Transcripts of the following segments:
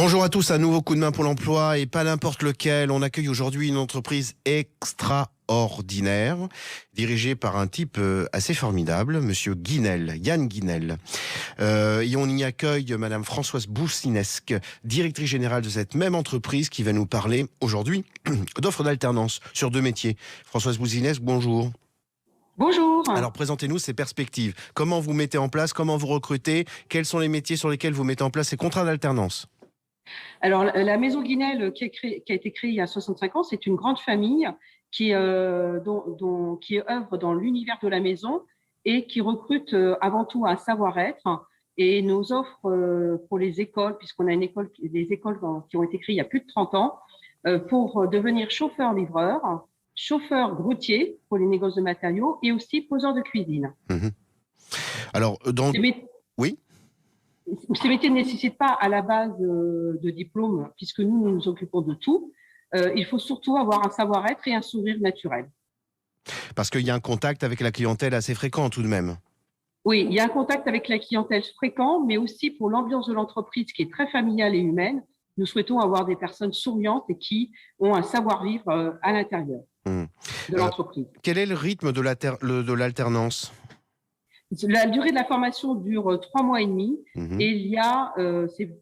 Bonjour à tous, un nouveau coup de main pour l'emploi et pas n'importe lequel. On accueille aujourd'hui une entreprise extraordinaire, dirigée par un type assez formidable, Monsieur Guinel, Yann Guinel. Et on y accueille Madame Françoise Boussinesque, directrice générale de cette même entreprise qui va nous parler aujourd'hui d'offres d'alternance sur 2 métiers. Françoise Boussinesque, bonjour. Bonjour. Alors présentez-nous ces perspectives. Comment vous mettez en place, comment vous recrutez, quels sont les métiers sur lesquels vous mettez en place ces contrats d'alternance? Alors, la Maison Guinel qui a été créée il y a 65 ans, c'est une grande famille qui œuvre dans l'univers de la maison et qui recrute avant tout un savoir-être. Et nos offres pour les écoles, puisqu'on a des écoles qui ont été créées il y a plus de 30 ans, pour devenir chauffeur-livreur, chauffeur routier pour les négoces de matériaux et aussi poseur de cuisine. Mmh. Alors, oui. Ces métiers ne nécessitent pas à la base de diplôme, puisque nous nous occupons de tout. Il faut surtout avoir un savoir-être et un sourire naturel. Parce qu'il y a un contact avec la clientèle assez fréquent tout de même. Oui, il y a un contact avec la clientèle fréquent, mais aussi pour l'ambiance de l'entreprise qui est très familiale et humaine. Nous souhaitons avoir des personnes souriantes et qui ont un savoir-vivre à l'intérieur de l'entreprise. Quel est le rythme de l'alternance? La durée de la formation dure 3 mois et demi et il y a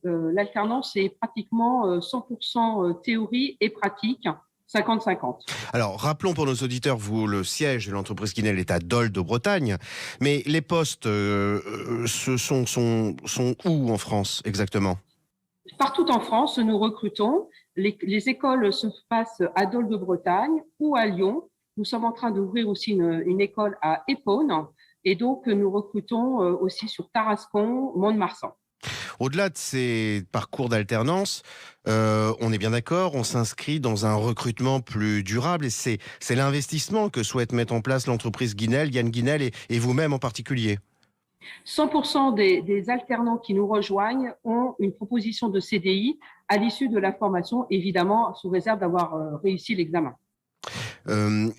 l'alternance est pratiquement 100% théorie et pratique, 50-50. Alors, rappelons pour nos auditeurs, le siège de l'entreprise Guinel est à Dole de Bretagne, mais les postes sont où en France exactement? Partout en France, nous recrutons. Les écoles se passent à Dole de Bretagne ou à Lyon. Nous sommes en train d'ouvrir aussi une école à Épône. Et donc, nous recrutons aussi sur Tarascon, Mont-de-Marsan. Au-delà de ces parcours d'alternance, on est bien d'accord, on s'inscrit dans un recrutement plus durable et c'est l'investissement que souhaite mettre en place l'entreprise Guinel, Yann Guinel et vous-même en particulier. 100% des alternants qui nous rejoignent ont une proposition de CDI à l'issue de la formation, évidemment sous réserve d'avoir réussi l'examen. Quel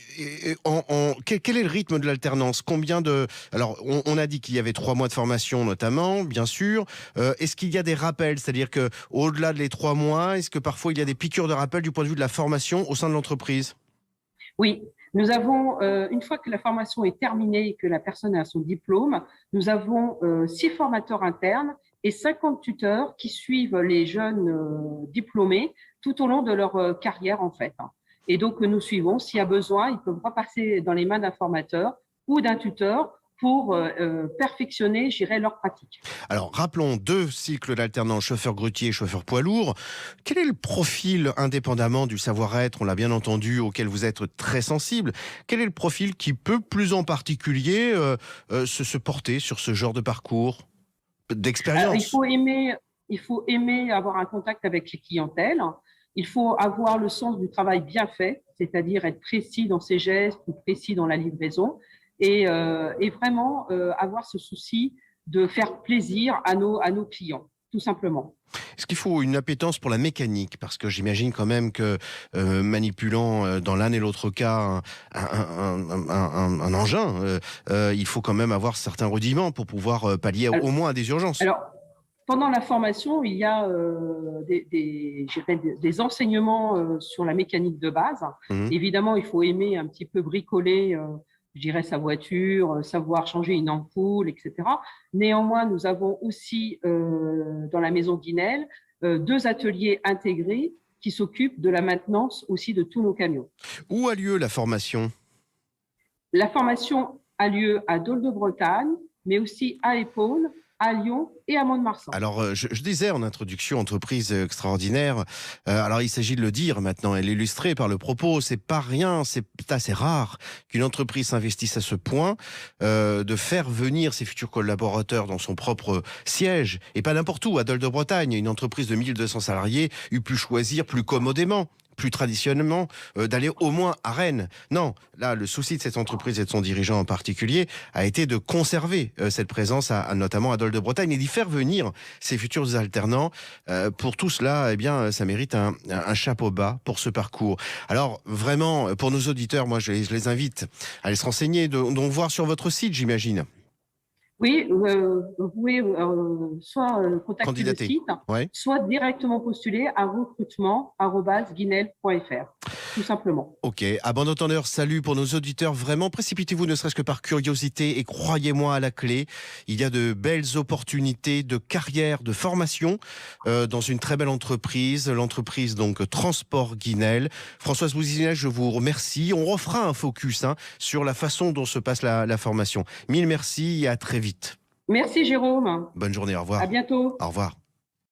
est le rythme de l'alternance? Alors, on a dit qu'il y avait 3 mois de formation notamment, bien sûr. Est-ce qu'il y a des rappels? C'est-à-dire qu'au-delà des 3 mois, est-ce que parfois il y a des piqûres de rappel du point de vue de la formation au sein de l'entreprise? Oui, nous avons, une fois que la formation est terminée et que la personne a son diplôme, nous avons 6 formateurs internes et 50 tuteurs qui suivent les jeunes diplômés tout au long de leur carrière en fait. Et donc, nous suivons. S'il y a besoin, ils peuvent repasser dans les mains d'un formateur ou d'un tuteur pour perfectionner, je dirais, leur pratique. Alors, rappelons 2 cycles d'alternance, chauffeur grutier et chauffeur poids lourd. Quel est le profil, indépendamment du savoir-être, on l'a bien entendu, auquel vous êtes très sensible, quel est le profil qui peut plus en particulier se porter sur ce genre de parcours d'expérience? Il faut aimer avoir un contact avec les clientèles. Il faut avoir le sens du travail bien fait, c'est-à-dire être précis dans ses gestes ou précis dans la livraison et vraiment avoir ce souci de faire plaisir à nos clients, tout simplement. Est-ce qu'il faut une appétence pour la mécanique? Parce que j'imagine quand même que manipulant dans l'un et l'autre cas un engin, il faut quand même avoir certains rudiments pour pouvoir pallier au moins à des urgences. Alors, pendant la formation, il y a des enseignements sur la mécanique de base. Évidemment, il faut aimer un petit peu bricoler, je dirais, sa voiture, savoir changer une ampoule, etc. Néanmoins, nous avons aussi dans la maison Guinel 2 ateliers intégrés qui s'occupent de la maintenance aussi de tous nos camions. Où a lieu la formation? La formation a lieu à Dole de Bretagne, mais aussi à Épône, à Lyon et à Mont-de-Marsan. Alors, je disais en introduction, entreprise extraordinaire. Alors, il s'agit de le dire maintenant et l'illustrer par le propos. C'est pas rien, c'est assez rare qu'une entreprise s'investisse à ce point de faire venir ses futurs collaborateurs dans son propre siège et pas n'importe où. À Dole de Bretagne, une entreprise de 1200 salariés eût pu choisir plus commodément, plus traditionnellement, d'aller au moins à Rennes. Non, là, le souci de cette entreprise et de son dirigeant en particulier a été de conserver cette présence, notamment à Dole de Bretagne, et d'y faire venir ses futurs alternants. Pour tout cela, eh bien, ça mérite un chapeau bas pour ce parcours. Alors, vraiment, pour nos auditeurs, moi, je les invite à aller se renseigner, donc voir sur votre site, j'imagine. Oui, vous pouvez soit contacter le Candidater. site, Ouais. soit directement postuler à recrutement@guinel.fr, tout simplement. Ok, à bon entendeur, salut pour nos auditeurs. Vraiment, précipitez-vous ne serait-ce que par curiosité et croyez-moi à la clé. Il y a de belles opportunités de carrière, de formation dans une très belle entreprise, l'entreprise donc Transport Guinel. Françoise Bouzinel, je vous remercie. On refera un focus sur la façon dont se passe la formation. Mille merci et à très vite. Merci Jérôme. Bonne journée, au À revoir. bientôt. Au revoir.